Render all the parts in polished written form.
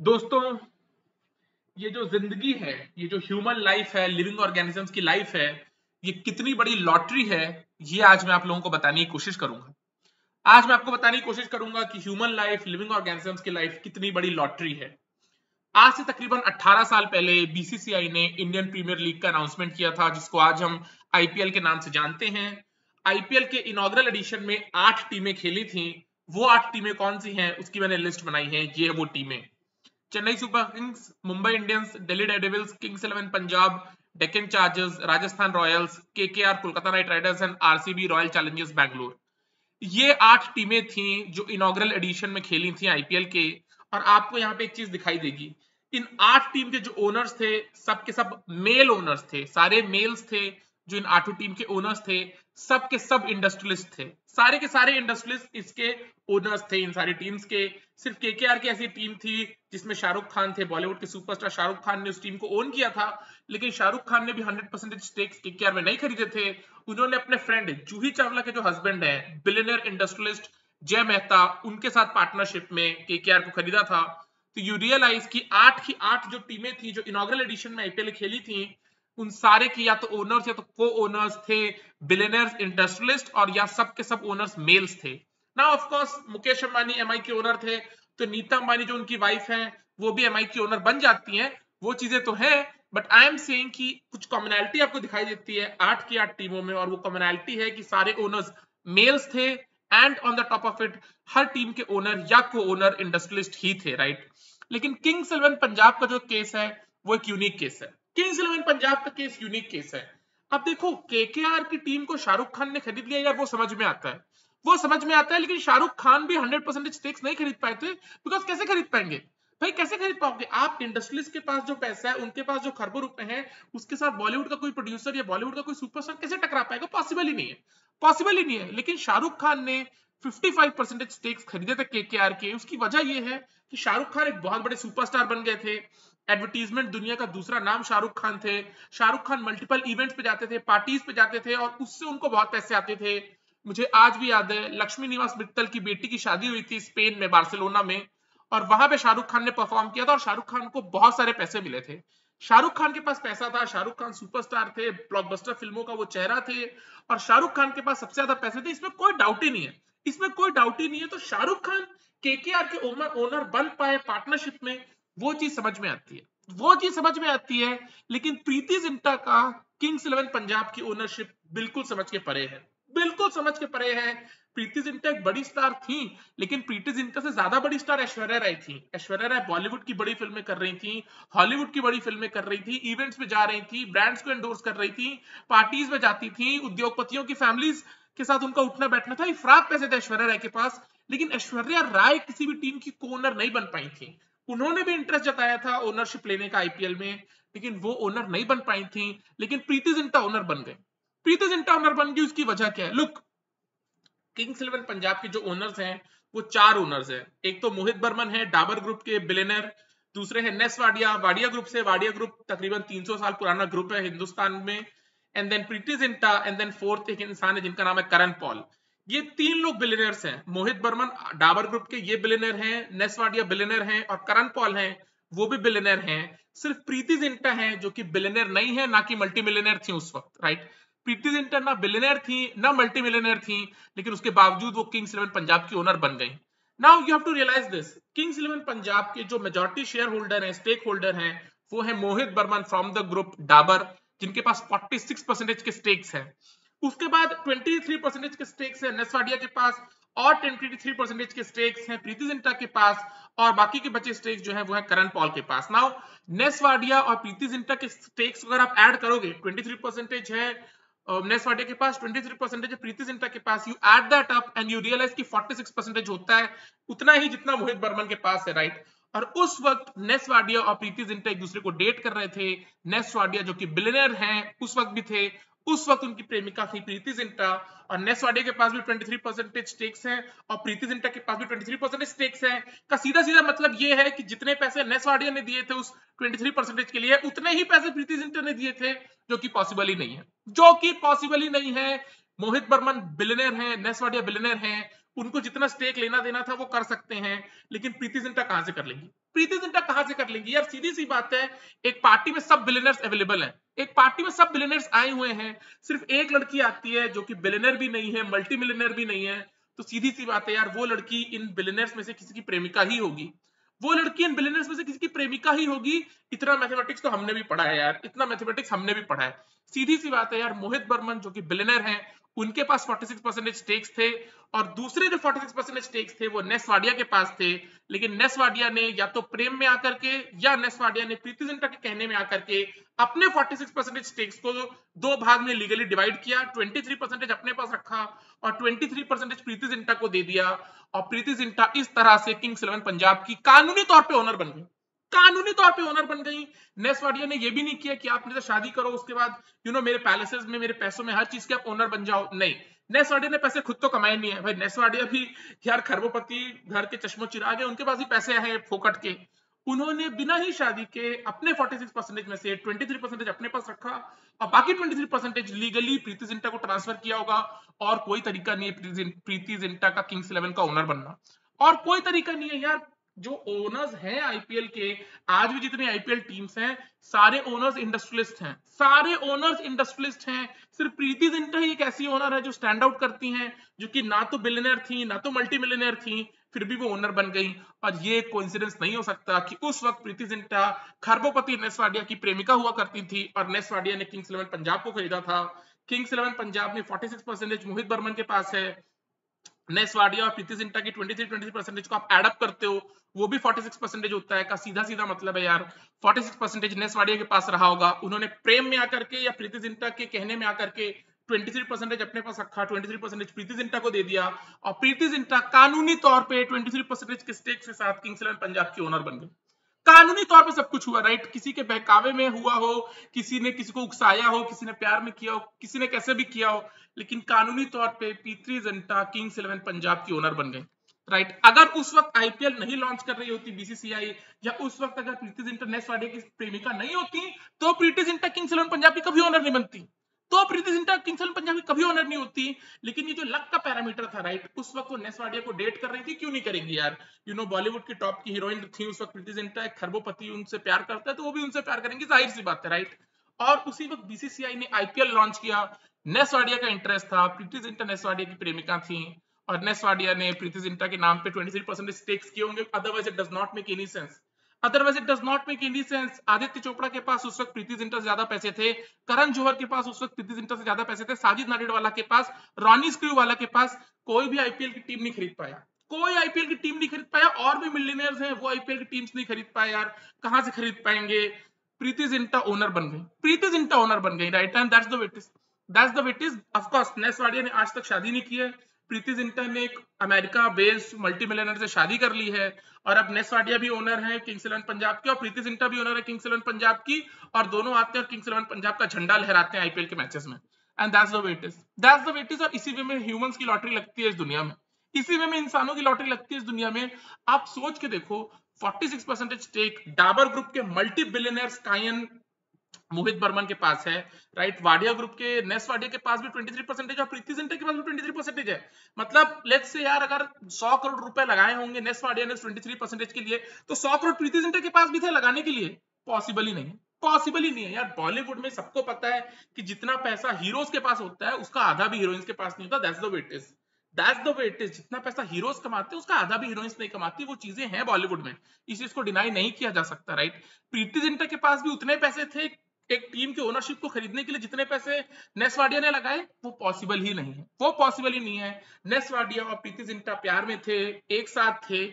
दोस्तों, ये जो जिंदगी है, ये जो ह्यूमन लाइफ है, लिविंग ऑर्गेनिजम्स की लाइफ है, ये कितनी बड़ी लॉटरी है। ये आज मैं आप लोगों को बताने की कोशिश करूंगा। आज मैं आपको बताने की कोशिश करूंगा कि ह्यूमन लाइफ, लिविंग ऑर्गेनिजम्स की लाइफ कितनी बड़ी लॉटरी है। आज से तकरीबन 18 साल पहले बीसीसीआई ने इंडियन प्रीमियर लीग का अनाउंसमेंट किया था, जिसको आज हम आईपीएल के नाम से जानते हैं। आईपीएल के इनॉग्रल एडिशन में 8 टीमें खेली थी। वो 8 टीमें कौन सी हैं, उसकी मैंने लिस्ट बनाई है। ये है वो टीमें: Chennai super Kings, Mumbai Indians, Delhi Daredevils, Kings 11 Punjab, Deccan chargers, Rajasthan Royals, KKR Kolkata night Riders and RCB royal Challengers Bangalore. ये 8 टीमें थी जो इनॉग्रल एडिशन में खेली थी आईपीएल के। और आपको यहाँ पे एक चीज दिखाई देगी, इन 8 टीम के जो ओनर्स थे, सब के सब मेल ओनर्स थे, सारे मेल्स थे। जो इन 8 टीम के ओनर्स थे, सब के सब इंडस्ट्रियलिस्ट थे। सारे के सारे इंडस्ट्रियलिस्ट इसके ओनर्स थे, इन सारी टीम्स के। सिर्फ केकेआर की ऐसी टीम थी जिसमें शाहरुख खान थे, बॉलीवुड के सुपरस्टार शाहरुख खान ने उस टीम को ओन किया था। लेकिन शाहरुख खान ने भी 100% स्टेक्स केकेआर में नहीं खरीदे थे। उन्होंने अपने फ्रेंड जूही चावला के जो हस्बैंड है, बिलियनर इंडस्ट्रियलिस्ट जय मेहता, उनके साथ पार्टनरशिप में केकेआर को खरीदा था। तो यू रियलाइज कि 8 की 8 जो टीमें थी जो इनॉग्रल एडिशन में आईपीएल खेली थी, उन सारे की या तो ओनर्स या तो को ओनर्स थे बिलियनर्स इंडस्ट्रियलिस्ट, और या सब के सब ओनर्स मेल्स थे ना। Of course Mukesh Ambani MI के ओनर थे, तो नीता अंबानी जो उनकी वाइफ है, वो भी एमआई की ओनर बन जाती हैं। वो चीजें तो है, बट आई एम सेइंग कि कुछ कॉमनैलिटी आपको दिखाई देती है 8 की 8 टीमों में, और वो कॉमनैलिटी है कि सारे ओनर्स मेल्स थे। And on the top of it, her team के ओनर या को ओनर इंडस्ट्रियलिस्ट ही थे, राइट। लेकिन किंग्स 11 पंजाब का जो केस है, वो एक यूनिक केस है। किंग्स 11 पंजाब का केस यूनिक केस है। अब देखो, केकेआर की टीम को शाहरुख खान ने खरीद लिया यार, वो समझ में आता है, वो समझ में आता है। लेकिन शाहरुख खान भी 100% स्टेक्स नहीं खरीद पाए थे, बिकॉज कैसे खरीद पाएंगे भाई, कैसे खरीद पाओगे आप? इंडस्ट्रियलिस्ट के पास जो पैसा है, उनके पास जो खरबों रुपए हैं, उसके साथ बॉलीवुड का कोई प्रोड्यूसर या बॉलीवुड का कोई सुपरस्टार कैसे टकरा पाएगा? पॉसिबल ही नहीं है, पॉसिबल ही नहीं है। लेकिन शाहरुख खान ने 55% स्टेक्स खरीदे थे केकेआर के। उसकी वजह यह है कि शाहरुख खान एक बहुत बड़े सुपरस्टार बन गए थे। एडवर्टीजमेंट दुनिया का दूसरा नाम शाहरुख खान थे। शाहरुख खान मल्टीपल इवेंट्स पे जाते थे, पार्टीज पे जाते थे, और उससे उनको बहुत पैसे आते थे। मुझे आज भी याद है, लक्ष्मी निवास मित्तल की बेटी की शादी हुई थी स्पेन में, बार्सिलोना में, और वहां पे शाहरुख खान ने परफॉर्म किया था, और शाहरुख खान को बहुत सारे पैसे मिले थे। शाहरुख खान के पास पैसा था, शाहरुख खान सुपरस्टार थे, ब्लॉकबस्टर फिल्मों का वो चेहरा थे, और शाहरुख खान के पास सबसे ज्यादा पैसे थे। इसमें कोई डाउट ही नहीं है, इसमें कोई डाउट ही नहीं है। तो शाहरुख खान केकेआर के ओनर बन पाए पार्टनरशिप में, वो चीज समझ में आती है, वो चीज समझ में आती है। लेकिन प्रीति जिंटा का किंग्स 11 पंजाब की ओनरशिप बिल्कुल समझ के परे है, बिल्कुल समझ के परे है। प्रीति जिंटा एक बड़ी स्टार थी, लेकिन प्रीति जिंटा से ज्यादा बड़ी स्टार ऐश्वर्या राय थी। ऐश्वर्या राय बॉलीवुड की बड़ी फिल्में कर रही थी, हॉलीवुड की बड़ी फिल्में कर रही थी, इवेंट्स में जा रही थी, ब्रांड्स को एंडोर्स कर रही थी, पार्टीज में जाती थी, उद्योगपतियों की फैमिलीज के साथ उनका उठना बैठना था। इफरात पैसे थे ऐश्वर्या राय के पास। लेकिन ऐश्वर्या राय किसी भी टीम की को ओनर नहीं बन पाई थी। उन्होंने भी इंटरेस्ट जताया था ओनरशिप लेने का आईपीएल में, लेकिन वो ओनर नहीं बन पाई थी। लेकिन प्रीति जिंटा ओनर बन गए। प्रीति जिंटा ओनर बन गई, उसकी वजह क्या है? लुक, किंग्स 11 पंजाब के जो ओनर्स हैं, वो 4 ओनर्स हैं। एक तो मोहित बर्मन है, डाबर ग्रुप के बिलियनर। दूसरे हैं नेस वाडिया, वाडिया ग्रुप से। वाडिया ग्रुप तकरीबन 300 साल पुराना ग्रुप है हिंदुस्तान में। And then Preity Zinta, and then fourth एक इंसान है जिनका नाम है करण पॉल। ये 3 लोग बिलियनर्स हैं। मोहित बर्मन डाबर ग्रुप के ये बिलियनर हैं, नेस वाडिया बिलियनर हैं, और करण पॉल हैं, वो भी बिलियनर हैं। सिर्फ प्रीति जिंटा है जो कि बिलियनर नहीं है, ना कि मल्टी मिलियनर थी उस वक्त, राइट। प्रीति जिंटा ना बिलियनर थी ना मल्टी मिलियनर थी, लेकिन उसके बावजूद वो किंग्स 11 पंजाब की ओनर बन गई। Now you have to realise this, Kings 11 Punjab के जो मेजॉरिटी शेयर होल्डर हैं, स्टेक होल्डर हैं, वो है Mohit Burman from the group Dabur, जिनके पास 46% के स्टेक्स हैं। उसके बाद 23% के स्टेक्स है नेस्वाडिया के पास, और 23% के स्टेक्स हैं प्रीति जिंटा के पास, और बाकी के बचे स्टेक्स जो है वो है करण पॉल के पास। नाउ नेस्वाडिया और प्रीति जिंटा के स्टेक्स अगर आप ऐड करोगे, 23% है नेस्वाडिया के पास, 23% है प्रीति जिंटा के पास, you add that up and you realise कि 46% होता है, उतना ही जितना मोहित बर्मन के पास है, राइट। और उस वक्त नेस वाडिया और प्रीति जिंटा एक दूसरे को डेट कर रहे थे। नेस वाडिया जो कि बिलियनर हैं उस वक्त भी थे, उस वक्त उनकी प्रेमिका थी प्रीति जिंटा, और नेस वाडिया के पास भी 23% स्टेक्स हैं, और प्रीति जिंटा के पास भी 23% स्टेक्स हैं। का सीधा सीधा मतलब ये है कि जितने पैसे नेस वाडिया ने दिए थे उस 23% के लिए, उतने ही पैसे प्रीति जिंटा ने दिए थे, जो कि पॉसिबल ही नहीं है, जो कि पॉसिबल ही नहीं है। मोहित बर्मन बिलियनर हैं, नेस वाडिया बिलियनर हैं, उनको जितना स्टेक लेना देना था वो कर सकते हैं, लेकिन प्रीति जिंटा कहां से कर लेंगी? प्रीति जिंटा कहां से कर लेंगी यार? सीधी सी बात है, एक पार्टी में सब बिलियनर्स अवेलेबल हैं, एक पार्टी में सब बिलियनर्स आए हुए हैं, सिर्फ एक लड़की आती है जो कि बिलियनर भी नहीं है, मल्टी मिलियनर भी नहीं है, तो सीधी सी बात है यार, वो लड़की इन बिलियनर्स में से किसी की प्रेमिका ही होगी, वो लड़की इन बिलियनर्स में से किसी की प्रेमिका ही होगी। इतना मैथमेटिक्स तो हमने भी पढ़ा है यार, इतना मैथमेटिक्स हमने भी पढ़ा है। सीधी सी बात है यार, मोहित बर्मन जो कि बिलियनर हैं, उनके पास 46% स्टेक्स थे, और दूसरे जो 46% स्टेक्स थे वो नेस वाडिया के पास थे, लेकिन नेस वाडिया ने या तो प्रेम में आकर के या नेस वाडिया ने प्रीति जिंटा के कहने में आकर के अपने 46% स्टेक्स को दो भाग में लीगली डिवाइड किया, 23% अपने पास रखा और 23% प्रीति जिंटा को दे दिया, और प्रीति जिंटा इस तरह से किंग्स 11 पंजाब की कानूनी तौर पे ओनर बन गई, कानूनी तौर पे ओनर बन गई। नेस वाडिया ने ये भी नहीं किया कि आप मेरे से शादी करो, उसके बाद मेरे पैलेसेस में, मेरे पैसों में, हर चीज के आप ओनर बन जाओ, नहीं। नेस वाडिया ने पैसे खुद तो कमाए नहीं है भाई, नेस वाडिया भी यार खरबोपति, घर के चश्मो चिराग है, उनके पास भी पैसे हैं फोकट के। उन्होंने बिना ही शादी के अपने 46% में से 23% अपने पास रखा और बाकी 23% लीगली प्रीति जिंटा को ट्रांसफर किया होगा, और कोई तरीका नहीं है प्रीति जिंटा का किंग्स 11 का ओनर बनना, और कोई तरीका नहीं है यार। जो ओनर्स हैं आईपीएल के, आज भी जितने आईपीएल टीम्स हैं, सारे ओनर्स इंडस्ट्रियलिस्ट हैं, सारे ओनर्स इंडस्ट्रियलिस्ट हैं। सिर्फ प्रीति जिंटा ही एक ऐसी ओनर है जो स्टैंड आउट करती हैं, जो कि ना तो बिलियनर थी ना तो मल्टी मिलियनर थी, फिर भी वो ओनर बन गई। और ये कोइंसिडेंस नहीं हो सकता कि उस वक्त प्रीति जिंटा खरबोपति नेस वाडिया की प्रेमिका हुआ करती थी, और नेस वाडिया ने किंग्स 11 पंजाब को खरीदा था। किंग्स 11 पंजाब में 46% मोहित बर्मन के पास है, नेस वाडिया और प्रीति जिंटा की 23% को आप एडअप करते हो, वो भी 46% होता है। का सीधा सीधा मतलब है यार, 46% नेस वाडिया के पास रहा होगा, उन्होंने प्रेम में आकर के या प्रीति जिंटा के कहने में आकर के 23% अपने पास रखा, 23% प्रीति जिंटा को दे दिया, और प्रीति जिंटा कानूनी तौर पे 23% के स्टेक के साथ किंग्स 11 पंजाब की ओनर बन गई। कानूनी तौर पे सब कुछ हुआ, राइट? किसी के बहकावे में हुआ हो, किसी ने किसी को उकसाया हो, किसी ने प्यार में किया हो, किसी ने कैसे भी किया हो, लेकिन कानूनी तौर पे प्रीति जिंटा किंग्स 11 पंजाब की ओनर बन गई, राइट? अगर उस वक्त आईपीएल नहीं लॉन्च कर रही होती बीसीसीआई, या उस वक्त अगर प्रीति जिंटा नेस वाडिया की प्रेमिका नहीं होती, तो प्रीति जिंटा किंग्स 11 पंजाब की कभी ओनर नहीं बनती, तो प्रीति जिंटा किंग्स 11 पंजाब की कभी ओनर नहीं होती। लेकिन ये जो लक का पैरामीटर था, राइट, उस वक्त वो नेस वाडिया को डेट कर रही थी, क्यों नहीं करेंगी यार? बॉलीवुड की टॉप की हीरोइन थी उस वक्त प्रीति जिंटा, एक खरबोपति उनसे प्यार करता है तो वो भी उनसे प्यार करेंगी, जाहिर सी बात है, राइट? और उसी वक्त बीसीसीआई ने आईपीएल लॉन्च किया, नेस वाडिया का इंटरेस्ट था, प्रीति जिंटा नेस वाडिया की प्रेमिका थी, और नेस वाडिया ने प्रीति जिंटा के नाम पे 23% स्टेक्स किए होंगे, otherwise it does not make any sense, otherwise it does not make any sense. Aditya Chopra के पास उस वक्त प्रीति जिंटा से ज्यादा पैसे थे, करण जौहर के पास उस वक्त प्रीति जिंटा से ज्यादा पैसे थे, साजिद नाडियाडवाला के पास, रॉनी स्क्रूवाला के पास, कोई भी आईपीएल की टीम नहीं खरीद पाया, कोई आईपीएल की टीम नहीं खरीद पाया, और भी मिलियनियर्स हैं वो आईपीएल की टीम्स नहीं खरीद पाए यार, कहां से खरीद पाएंगे? प्रीति जिंटा ओनर बन गई, प्रीति जिंटा ओनर बन गई, right? And that's the way it is, that's the way it is. Of course Ness Wadia ने आज तक शादी नहीं की है, प्रीति जिंटा ने एक अमेरिका बेस्ड मल्टी मिलियनर से शादी कर ली है, और अब नेस वाडिया भी ओनर है किंग्स 11 पंजाब की, और प्रीति जिंटा भी ओनर है किंग्स 11 पंजाब की, और दोनों आते हैं और किंग्स 11 पंजाब का झंडा लहराते हैं आईपीएल के मैचेस में। And that's the way it is, that's the way it is. और इसी वे में ह्यूमंस की लॉटरी लगती है इस दुनिया में, इसी वे में इंसानों की लॉटरी लगती है इस दुनिया में। आप सोच के देखो, 46% स्टेक डाबर ग्रुप के मल्टी बिलियनर स्कायन मोहित बर्मन के पास है, राइट? वाडिया ग्रुप के नेस वाडिया के पास भी 23% और प्रीति जिंटा के पास भी 23% है। मतलब लेट्स से यार, अगर 100 करोड़ रुपए लगाए होंगे नेस वाडिया ने 23% के लिए, तो 100 करोड़ प्रीति जिंटा के पास भी थे लगाने के लिए? पॉसिबल ही नहीं है, पॉसिबल ही नहीं है यार। बॉलीवुड में सबको पता है कि जितना पैसा हीरोज के पास होता है उसका आधा भी हीरोइंस के पास नहीं होता। That's the way it is, that's the way it is. जितना पैसा हीरोज कमाते हैं उसका आधा भी हीरोइंस नहीं कमाती, वो चीजें हैं बॉलीवुड में, इस चीज को डिनाई नहीं किया जा सकता, राइट? प्रीति जिंटा के पास भी उतने पैसे थे एक टीम के ओनरशिप को खरीदने के लिए जितने पैसे नेस वाडिया ने लगाए, वो पॉसिबल ही नहीं है, वो पॉसिबल ही नहीं है। नेस वाडिया और प्रीति जिंटा प्यार में थे, एक साथ थे,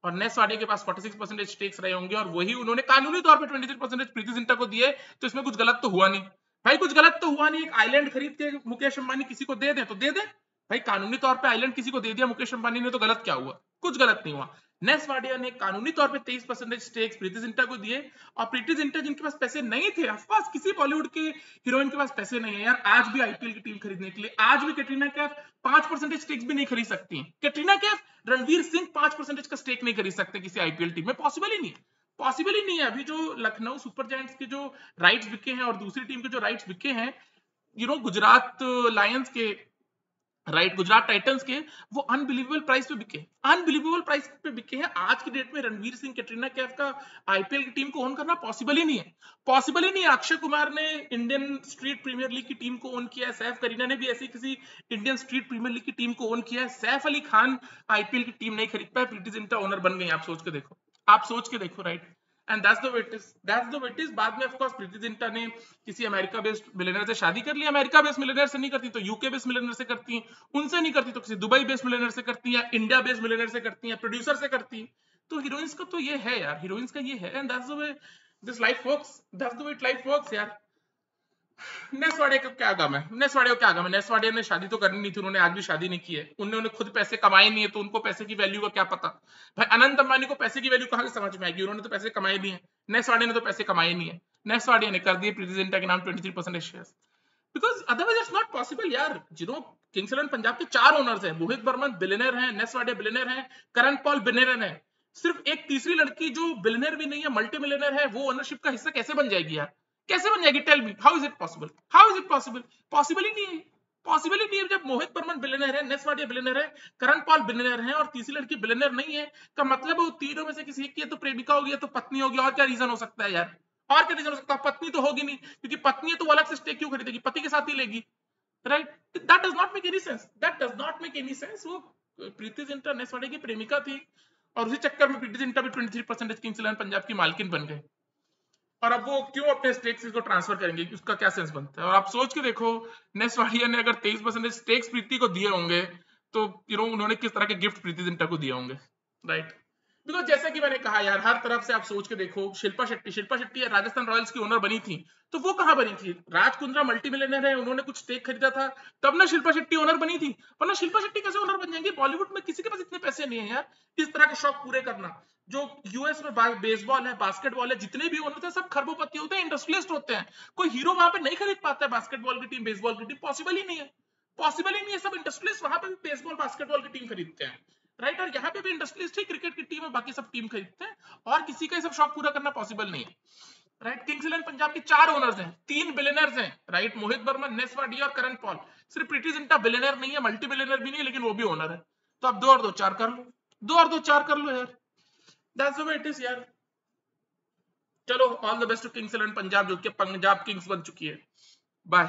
और नेस वाडिया के पास 46% स्टेक्स रहे होंगे, और वही उन्होंने कानूनी तौर पे 23% प्रीति जिंटा को दिए, तो इसमें कुछ गलत तो हुआ नहीं भाई, कुछ गलत तो हुआ नहीं। एक आइलैंड खरीद के मुकेश अंबानी किसी को दे दे तो दे दे भाई, कानूनी तौर पे आइलैंड किसी को दे दिया मुकेश अंबानी ने, तो गलत क्या हुआ? कुछ गलत नहीं हुआ। नेस वाडिया ने कानूनी तौर पे 23% स्टेक्स प्रीति जिंटा को दिए, और प्रीति जिंटा जिनके पास पैसे नहीं थे, ऑफकोर्स किसी बॉलीवुड के हीरोइन के पास पैसे नहीं है यार, आज भी आईपीएल की टीम खरीदने के लिए, आज भी कैटरीना कैफ 5% स्टेक्स भी नहीं खरीद सकती है। कैटरीना कैफ, रणवीर सिंह 5% का स्टेक नहीं खरीद सकते किसी आईपीएल टीम में, पॉसिबल ही नहीं है, पॉसिबल ही नहीं है। अभी जो लखनऊ सुपर जायंट्स के जो राइट्स बिके हैं और दूसरी टीम के जो राइट्स बिके हैं, गुजरात लायंस के राइट गुजरात टाइटंस के वो अनबिलीवेबल प्राइस पे बिके, अनबिलीवेबल प्राइस पे बिके हैं। आज की डेट में रणवीर सिंह, कैटरीना कैफ का आईपीएल की टीम को ओन करना पॉसिबल ही नहीं है, पॉसिबल ही नहीं है। अक्षय कुमार ने इंडियन स्ट्रीट प्रीमियर लीग की टीम को ओन किया है, सैफ करीना ने भी ऐसी किसी इंडियन स्ट्रीट प्रीमियर लीग की टीम को ओन किया है। सैफ अली खान आईपीएल की टीम नहीं खरीद पाए, प्रीति जिंटा ओनर बन गई। आप सोच के देखो, आप सोच के देखो, right. And that's the way it is, that's the way it is. बाद में ऑफ कोर्स प्रीति जिंटा ने किसी अमेरिका बेस्ड मिलियनर से शादी कर ली। अमेरिका बेस्ड मिलियनर से नहीं करती तो यूके बेस्ड मिलियनर से करती हैं, उनसे नहीं करती तो किसी दुबई बेस्ड मिलियनर से करती हैं, इंडिया बेस्ड मिलियनर से करती हैं, प्रोड्यूसर से करती हैं। तो हीरोइंस का तो ये है यार, हीरोइंस का ये है। And that's the way this life works, that's the way it life works यार। नेसवाड़े का क्या गम है, नेसवाड़े को क्या गम है? नेसवाड़े ने शादी तो करनी नहीं थी, उन्होंने आज भी शादी नहीं की है। उन्होंने खुद पैसे कमाए नहीं है तो उनको पैसे की वैल्यू का क्या पता। भाई अनंत अंबानी को पैसे की वैल्यू कहां से समझ में आएगी, उन्होंने तो पैसे कमाए नहीं है। नेसवाड़े ने तो पैसे कमाए नहीं है, नेसवाड़े ने कर दिए प्रीति जिंटा के नाम 23% shares, because otherwise it's not possible यार। किंग्स इलेवन पंजाब के 4 ओनर्स हैं, मोहित बर्मन बिलियनर हैं, नेसवाड़े बिलियनर हैं, करण पॉल बिलियनर है। सिर्फ एक तीसरी लड़की जो बिलियनर भी नहीं है, मल्टी मिलियनर है, वो ओनरशिप का हिस्सा कैसे बन जाएगी यार? कैसे बन जाएगी? Tell me how is it possible, how is it possible? Possible ही नहीं है, पॉसिबल ही नहीं है। जब मोहित बर्मन बिलियनर है, नेसवाड़िया बिलियनर है, करण पॉल बिलियनर है और तीसरी लड़की बिलियनर नहीं है, का मतलब वो तीनों में से किसी एक की तो प्रेमिका होगी या तो पत्नी होगी। और क्या रीजन हो सकता है यार? और क्या रीजन हो सकता है? पत्नी तो होगी नहीं, क्योंकि पत्नी है तो वो अलग से स्टेक क्यों खरीदेगी, पति के साथ ही लेगी, right? That does not make any sense, that does not make any sense. वो प्रीति जिंटा नेसवाड़े की प्रेमिका थी और उसी चक्कर में प्रीति जिंटा भी 23% किंग्स इलेवन पंजाब की मालकिन बन गए। और अब वो क्यों अपने स्टेक्स को ट्रांसफर करेंगे, उसका क्या सेंस बनता है? और आप सोच के देखो, नेसवाड़िया ने अगर 23% स्टेक्स प्रीति को दिए होंगे तो उन्होंने किस तरह के गिफ्ट प्रीति जिंटा को दिए होंगे, राइट? बिकॉज जैसे कि मैंने कहा यार, हर तरफ से आप सोच के देखो, शिल्पा शेट्टी राजस्थान रॉयल्स की ओनर बनी थी, तो वो कहां बनी थी? राज कुंद्रा मल्टी मिलियनर है, उन्होंने कुछ स्टेक खरीदा था, तब ना शिल्पा शेट्टी ओनर बनी थी। वरना शिल्पा शेट्टी कैसे ओनर बन जाएंगे? बॉलीवुड में किसी के पास इतने पैसे नहीं है यार इस तरह के शौक पूरे करना। जो यूएस में बेसबॉल है, बास्केटबॉल है, जितने भी ओनर थे सब खरबोपति होते हैं, इंडस्ट्रियलिस्ट होते हैं। कोई हीरो वहां पे नहीं खरीद पाता है बास्केटबॉल की टीम, बेसबॉल की टीम, पॉसिबल ही नहीं है, पॉसिबल ही नहीं है। सब इंडस्ट्रियलिस्ट वहां पे भी बेसबॉल बास्केटबॉल की टीम खरीदते हैं, राइट? और यहाँ पे भी इंडस्ट्रियलिस्ट ही क्रिकेट की टीम है, बाकी सब टीम खरीदते हैं, और किसी का ये सब शौक पूरा करना पॉसिबल नहीं है, राइट? किंग्स इलेवन पंजाब के 4 ओनर्स हैं, 3 बिलियनर्स हैं, राइट? मोहित बर्मन, नेसवाड़िया और करण पॉल। सिर्फ प्रीति जिंटा बिलियनर नहीं है, मल्टी बिलियनर भी नहीं है, लेकिन वो भी ओनर है। तो आप 2 और 2 4 कर लो, 2 और 2 4 कर लो यार। That's the way it is यार। चलो all the best to Kings Eleven Punjab, जो कि पंजाब किंग्स बन चुकी है। बाय।